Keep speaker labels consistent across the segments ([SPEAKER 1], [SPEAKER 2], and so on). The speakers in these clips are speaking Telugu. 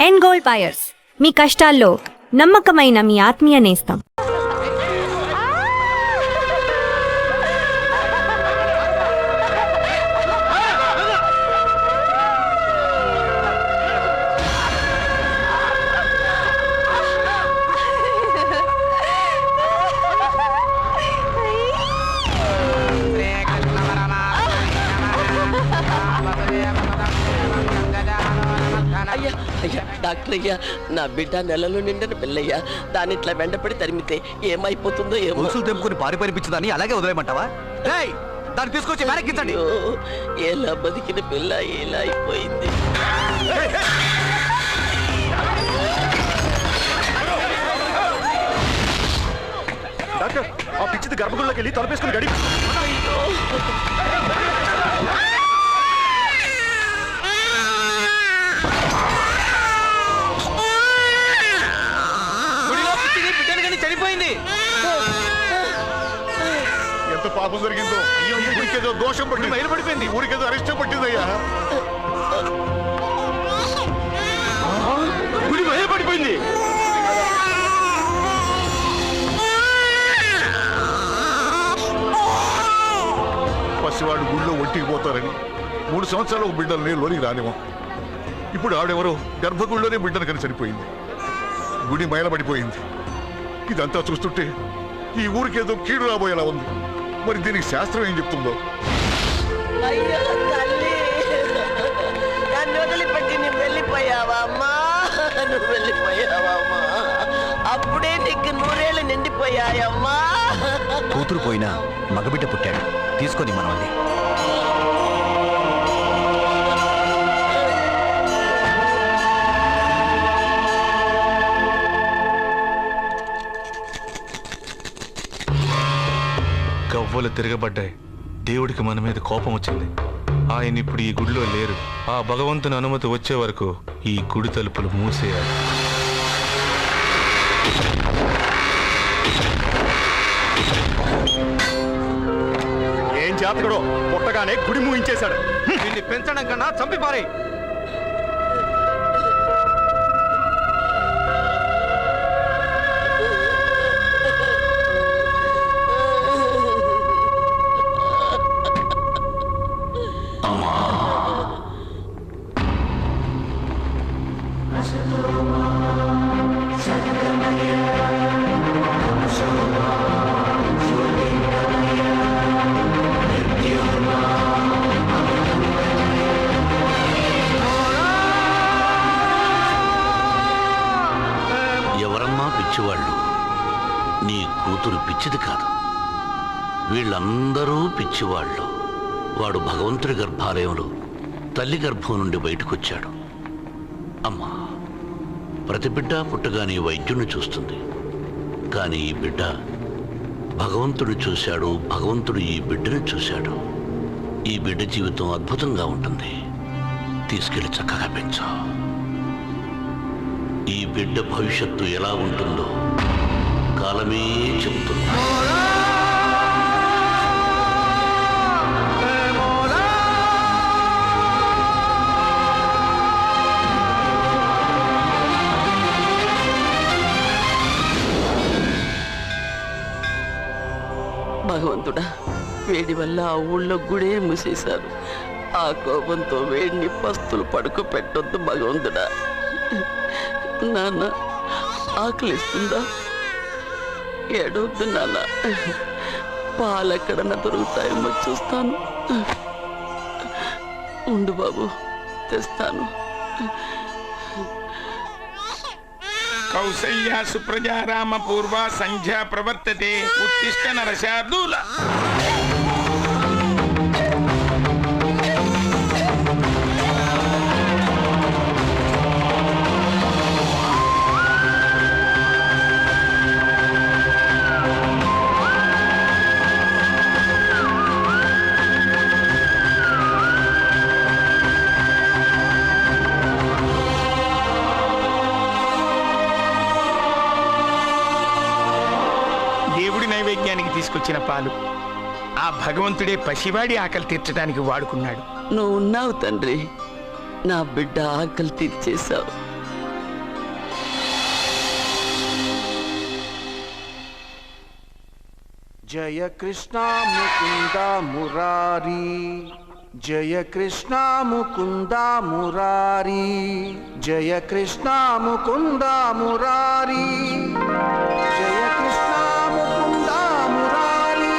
[SPEAKER 1] ఎండ్ గోల్డ్ బయర్స్, మీ కష్టాల్లో నమ్మకమైన మీ ఆత్మీయ నేస్తం.
[SPEAKER 2] డాక్టర్ అయ్యా, నా బిడ్డ నెలలో నిండిన పిల్లయ్యా, దాని ఇట్లా వెంటపడి తరిమితే ఏమైపోతుందో ఏమో.
[SPEAKER 3] తెంపుకుని పారిపరిపించదని అలాగే వదిలేయమంటావా? దాన్ని తీసుకొచ్చి వెనక్కించండి.
[SPEAKER 2] ఎలా బతికిన పిల్ల ఎలా అయిపోయింది.
[SPEAKER 4] డాక్టర్, ఆ పిచ్చిది గర్భగుడిలోకి వెళ్ళి తలపేసుకుని గడి.
[SPEAKER 3] చనిపోయింది.
[SPEAKER 4] ఎంత పాపం జరిగిందో. ఊరికేదో దోషం పట్టి మైలు పడిపోయింది. ఊరికేదో అరిష్టం పట్టిందయ్యా. గుడి మైలు పడిపోయింది. పసివాడు గుడిలో ఒట్టికి పోతారని 3 సంవత్సరాలు ఒక బిడ్డల్ని లోనికి రానివ్వం. ఇప్పుడు ఆవిడెవరో గర్భగుడిలోనే బిడ్డను కని చనిపోయింది. గుడి మైలబడిపోయింది. ఇదంతా చూస్తుంటే ఈ ఊరికేదో కీడు రాబోయేలా ఉంది. మరి దీనికి శాస్త్రం ఏం చెప్తుందో.
[SPEAKER 2] అయ్యో తల్లి, నన్ను వదిలిపెట్టి నువ్వు వెళ్ళిపోయావా అమ్మా? నువ్వు వెళ్ళిపోయావా అమ్మా? అప్పుడే నీకు 100 ఏళ్ళు నిండిపోయాయమ్మా.
[SPEAKER 3] కూతురు పోయినా మగబిడ్డ పుట్టాడు. తీసుకొని మనల్ని.
[SPEAKER 5] గవ్వలు తిరగబడ్డాయి. దేవుడికి మన మీద కోపం వచ్చింది. ఆయన ఇప్పుడు ఈ గుడిలో లేరు. ఆ భగవంతుని అనుమతి వచ్చే వరకు ఈ గుడి తలుపులు మూసేయాలి.
[SPEAKER 4] ఏం జాతకుడో పుట్టగానే గుడి మూయించేశాడు.
[SPEAKER 3] దీన్ని పెంచడం కన్నా చంపి పారే.
[SPEAKER 6] ఎవరమ్మా పిచ్చివాళ్ళు? నీ కూతురు పిచ్చిది కాదు. వీళ్ళందరూ పిచ్చివాళ్ళు. వాడు భగవంతుడి గర్భాలయంలో తల్లి గర్భం నుండి బయటకొచ్చాడు. అమ్మా, ప్రతి బిడ్డ పుట్టగానే వైద్యుణ్ణి చూస్తుంది. కానీ ఈ బిడ్డ భగవంతుడు చూశాడు. భగవంతుడు ఈ బిడ్డను చూశాడు. ఈ బిడ్డ జీవితం అద్భుతంగా ఉంటుంది. తీసుకెళ్లి చక్కగా పెంచు. ఈ బిడ్డ భవిష్యత్తు ఎలా ఉంటుందో కాలమే చెబుతుంది.
[SPEAKER 2] భగవంతుడా, వేడి వల్ల ఆ ఊళ్ళో గుడే మూసేశారు. ఆ కోపంతో వేడిని పస్తులు పడుకు పెట్టొద్దు భగవంతుడా. నాన్న, ఆకలిస్తుందా? ఏడవద్దు నాన్న. పాలెక్కడన్నా దొరుకుతాయేమో చూస్తాను. ఉండు బాబు, తెస్తాను.
[SPEAKER 7] కౌసల్యా సుప్రజా రామ పూర్వ సంధ్యా ప్రవర్తతే. ఉత్తిష్ట నరశార్దూల. నైవేద్యానికి తీసుకొచ్చిన పాలు ఆ భగవంతుడే పసివాడి ఆకలి తీర్చడానికి వాడుకున్నాడు.
[SPEAKER 2] నువ్వు ఉన్నావు తండ్రి, నా బిడ్డ ఆకలి తీర్చేశావు.
[SPEAKER 8] జయ కృష్ణ ముకుంద మురారి, జయ కృష్ణ ముకుంద మురారి, జయ కృష్ణ ముకుంద మురారి, జయ కృష్ణ ముకుంద మురారి,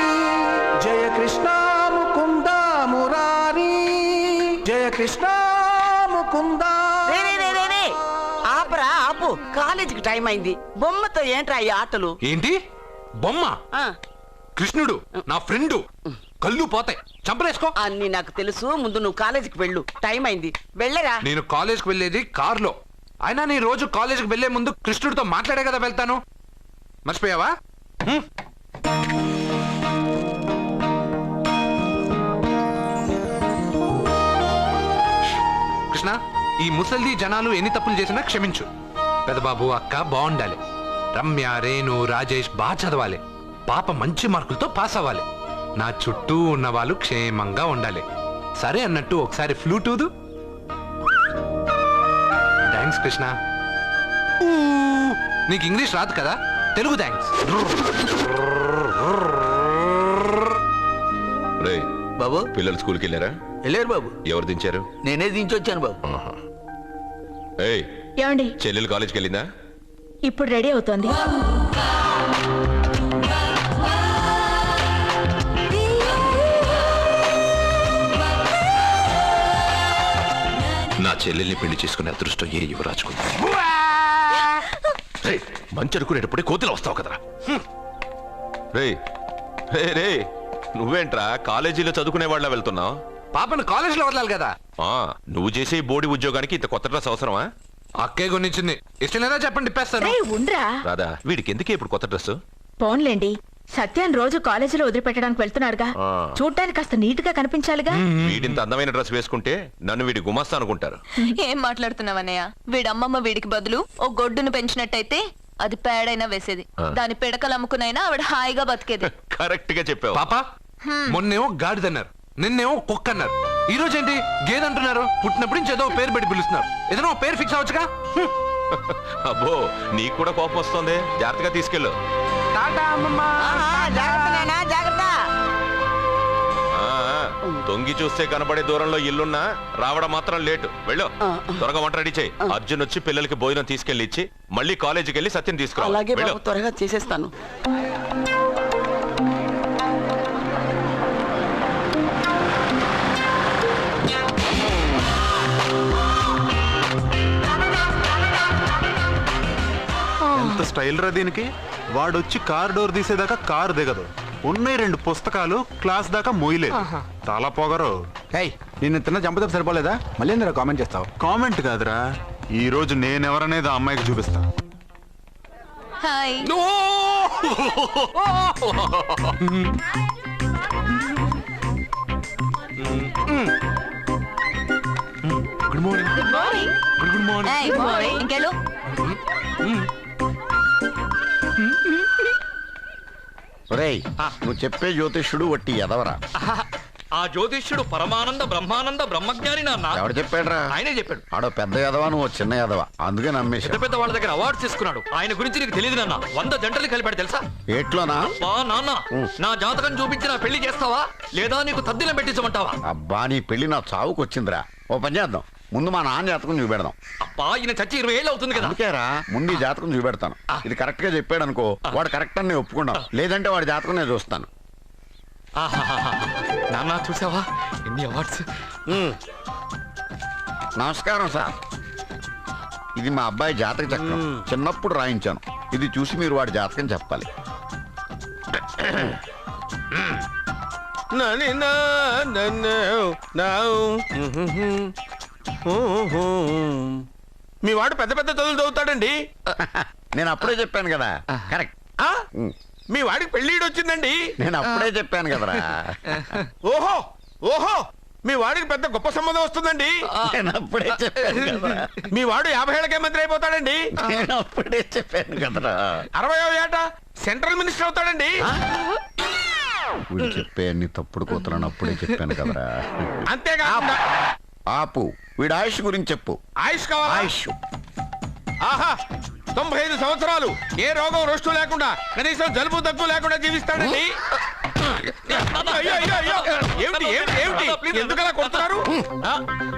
[SPEAKER 8] జయ కృష్ణ ముకుంద మురారి, జయ కృష్ణ ముకుంద.
[SPEAKER 2] ఆపరా ఆపు, కాలేజీకి టైం అయింది. బొమ్మతో ఏంట్రా ఈ ఆటలు?
[SPEAKER 3] ఏంటి బొమ్మ? కృష్ణుడు నా ఫ్రెండు. కళ్ళు పోతాయి, చంపలేసుకో.
[SPEAKER 2] అన్ని నాకు తెలుసు, ముందు నువ్వు కాలేజీకి వెళ్ళు, టైం అయింది. వెళ్ళరా.
[SPEAKER 3] నేను కాలేజ్కి వెళ్ళేది కార్లో. అయినా నీ రోజు కాలేజ్కి వెళ్లే ముందు కృష్ణుడితో మాట్లాడే కదా వెళ్తాను. మర్చిపోయావా? కృష్ణ, ఈ ముసల్ది జనాలు ఎన్ని తప్పులు చేసినా క్షమించు. పెదబాబు అక్క బాగుండాలి. రమ్య, రేణు, రాజేష్ బాగా చదవాలి. పాప మంచి మార్కులతో పాస్ అవ్వాలి. నా చుట్టూ ఉన్న వాళ్ళు క్షేమంగా ఉండాలి. సరే అన్నట్టు ఒకసారి ఫ్లూట్ ఊదు. థ్యాంక్స్ కృష్ణ. నీకు ఇంగ్లీష్ రాదు కదా, తెలుగు థ్యాంక్స్.
[SPEAKER 9] బాబు పిల్లలు స్కూల్కి వెళ్ళారా? వెళ్ళారు బాబు. ఎవరు దించారు? నేనే దించొచ్చాను బాబు.
[SPEAKER 10] ఏమండి,
[SPEAKER 9] చెల్లెలు కాలేజ్కి వెళ్ళిందా?
[SPEAKER 10] ఇప్పుడు రెడీ అవుతోంది.
[SPEAKER 9] నా చెల్లెల్ని పెళ్లి చేసుకునే అదృష్టం ఏ యువరాజుకుంది. మంచి అనుకునేటప్పుడే కోతిలో వస్తావు కదరా. రే రే రే, నువ్వేంట్రా కాలేజీలో చదువుకునే వాళ్ళ వెళ్తున్నావు?
[SPEAKER 3] పాపను కాలేజీలో వదలాలి కదా.
[SPEAKER 9] నువ్వు చేసే బోడి ఉద్యోగానికి ఇంత కొత్త డ్రెస్ అవసరమా?
[SPEAKER 3] అక్కే కొనిచ్చింది. ఇష్టం లేదా చెప్పండి, ఇప్పేస్తాను.
[SPEAKER 10] ఉండ్రా
[SPEAKER 9] రాదా, వీడికి ఎందుకే ఇప్పుడు కొత్త డ్రెస్?
[SPEAKER 10] పోన్లేండి, సత్యాన్ని రోజు కాలేజీలో వదిలిపెట్టడానికి వెళ్తున్నారుగా, చూడ్డానికి కాస్త నీట్ గా కనిపించాలిగా.
[SPEAKER 9] వీడింత అందమైన డ్రెస్ వేసుకుంటే నన్ను వీడి గుమాస్తా అనుకుంటారు.
[SPEAKER 11] ఏం మాట్లాడుతున్నావన్నయ్య? వీడమ్మమ్మ వీడికి బదులు ఓ గొడ్డును పెంచినట్టయితే అది పేడైనా వేసేది. దాని పిడకలు అమ్ముకునైనా ఆవిడ హాయిగా బతికేది.
[SPEAKER 9] కరెక్ట్ గా చెప్పావు.
[SPEAKER 3] పాప, మొన్నేమో గాడిదన్నారు, నిన్నేమో కుక్క అన్నారు, ఈ రోజు ఏంటి గేదంటున్నారు. పుట్టినప్పుడు నుంచి ఏదో పేరు పెట్టి పిలుస్తున్నారు. ఏదైనా పేరు ఫిక్స్ అవ్వచ్చుగా.
[SPEAKER 9] అబ్బో, నీకు కూడా కోపం వస్తుంది. జాగ్రత్తగా తీసుకెళ్ళు. తొంగి చూస్తే కనబడే దూరంలో ఇల్లున్నా రావడం మాత్రం లేటు. వెళ్ళు, త్వరగా వంట రెడీ చేయి. అర్జున్ వచ్చి పిల్లలకి భోజనం తీసుకెళ్లి ఇచ్చి మళ్ళీ కాలేజీకి వెళ్ళి సత్యం తీసుకురా.
[SPEAKER 2] అలాగే బాబు, త్వరగా చేసేస్తాను.
[SPEAKER 12] ఎంత స్టైల్ రా దీనికి. వాడొచ్చి కార్ డోర్ తీసేదాకా కారు దిగదు. ఉన్నాయి 2 పుస్తకాలు, క్లాస్ దాకా మోయలేదు. చాలా పొగరు.
[SPEAKER 8] నిన్ను తిన్న చంపతో సరిపోలేదా? మళ్ళీ ఎందుకు కామెంట్ చేస్తావు?
[SPEAKER 12] కామెంట్ కాదురా, ఈ రోజు నేనెవరనేది ఆ అమ్మాయికి చూపిస్తా.
[SPEAKER 11] Hi.
[SPEAKER 9] Good morning.
[SPEAKER 11] Good morning.
[SPEAKER 9] Good morning.
[SPEAKER 11] ఇంకెళ్ళు.
[SPEAKER 8] నువ్వు చెప్పే జ్యోతిష్యుడు వట్టి ఎదవరా.
[SPEAKER 13] ఆ జ్యోతిష్యుడు పరమానంద బ్రహ్మానంద బ్రహ్మజ్ఞాని నాన్న.
[SPEAKER 8] ఎవడు చెప్పాడురా?
[SPEAKER 13] ఆయనే చెప్పాడు.
[SPEAKER 8] ఆడో పెద్ద ఎదవా, నువ్వు చిన్న ఎదవా, అందుకే నమ్మేశా.
[SPEAKER 13] పెద్ద పెద్ద వాళ్ళ దగ్గర అవార్డ్స్ తీసుకున్నాడు. ఆయన గురించి నీకు తెలియదు నాన్న. 100 జంటలు కలిపాడు తెలుసా?
[SPEAKER 8] ఏట్లోనా?
[SPEAKER 13] నాన్న, నా జాతకం చూపించి నా పెళ్లి చేస్తావా లేదా నీకు తద్దిలం పెట్టించమంటావా?
[SPEAKER 8] అబ్బా, నీ పెళ్లి నా చావుకు వచ్చిందిరా. ఓ పని చేద్దాం, ముందు మా నాన్న జాతకం చూపెడదాం.
[SPEAKER 13] అబ్బా, ఈయన చచ్చి 20 ఏళ్ళు అవుతుంది కదా.
[SPEAKER 8] అందుకేరా ముందు ఈ జాతకం చూపెడతాను. ఇది కరెక్ట్ గా చెప్పాడు అనుకో, వాడు కరెక్ట్ అని నేను ఒప్పుకుంటాం. లేదంటే వాడి జాతకం నేను చూస్తాను.
[SPEAKER 13] నాన్న, చూసావా ఎన్ని అవార్డ్స్?
[SPEAKER 8] నమస్కారం సార్, ఇది మా అబ్బాయి జాతక చక్రం. చిన్నప్పుడు రాయించాను. ఇది చూసి మీరు వాడి జాతకం చెప్పాలి.
[SPEAKER 7] మీ వాడు పెద్ద పెద్ద చదువులు చదువుతాడండి.
[SPEAKER 8] నేను అప్పుడే చెప్పాను కదా. కరెక్ట్.
[SPEAKER 7] మీ వాడికి పెళ్లిడు వచ్చిందండి.
[SPEAKER 8] నేను అప్పుడే చెప్పాను కదరా.
[SPEAKER 7] ఓహో ఓహో, మీ వాడికి పెద్ద గొప్ప సంబంధం వస్తుందండి.
[SPEAKER 8] నేను అప్పుడే చెప్పాను కదా.
[SPEAKER 7] మీ వాడు 50 ఏళ్ళకే మంత్రి అయిపోతాడండి.
[SPEAKER 8] నేను అప్పుడే చెప్పాను కదరా.
[SPEAKER 7] 60వ ఏట సెంట్రల్ మినిస్టర్ అవుతాడండి.
[SPEAKER 8] వీడు చెప్పే అన్ని తప్పుడు కూతురని అప్పుడే చెప్పాను కదరా.
[SPEAKER 7] అంతేకాకుండా
[SPEAKER 8] ఆపు, వీడు ఆయుష్ గురించి చెప్పు.
[SPEAKER 7] ఆయుష్ కావాలా?
[SPEAKER 8] ఆయుష్.
[SPEAKER 7] ఆహా, 95 సంవత్సరాలు ఏ రోగం రొస్టు లేకుండా కనీసం జలుబు దగ్గు లేకుండా జీవిస్తాడండి. అయ్యో, అయ్యో, అయ్యో. ఏమిటి ఏమిటి ఏమిటి ఎందుకలా కొడుతున్నారు?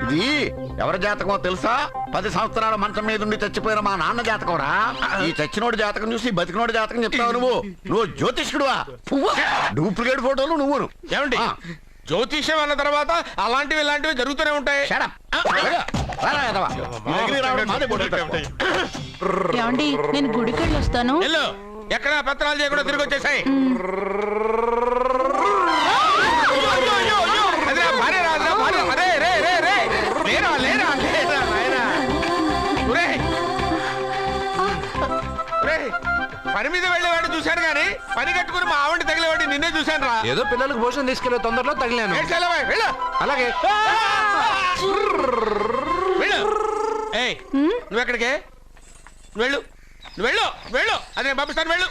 [SPEAKER 8] ఇది ఎవరి జాతకమో తెలుసా? 10 సంవత్సరాల మంచం మీద ఉండి చచ్చిపోయిన మా నాన్న జాతకం రా. ఈ చచ్చినోడి జాతకం చూసి బతికినోడి జాతకం చెప్తావు నువ్వు జ్యోతిష్కుడువా? డూప్లికేట్ ఫోటోలు నువ్వు.
[SPEAKER 7] ఏమండి జ్యోతిష్యం అన్న తర్వాత అలాంటివి ఇలాంటివి జరుగుతూనే ఉంటాయి.
[SPEAKER 10] ఏమండి నేను గుడికెళ్ళి వస్తాను.
[SPEAKER 7] ఎక్కడ పత్రాలు చేయకుండా తిరిగి వచ్చేసాయి. పని మీద వెళ్ళేవాడిని చూశాను కానీ పని కట్టుకుని మా ఆవిడ తగిలేవాడిని నిన్నే చూశాను రా.
[SPEAKER 3] ఏదో పిల్లలకు భోజనం తీసుకెళ్లే తొందరలో తగిలాను. అలాగే
[SPEAKER 7] నువ్వెక్కడికే? వెళ్ళు వెళ్ళు వెళ్ళు, అదే పంపిస్తాను, వెళ్ళు.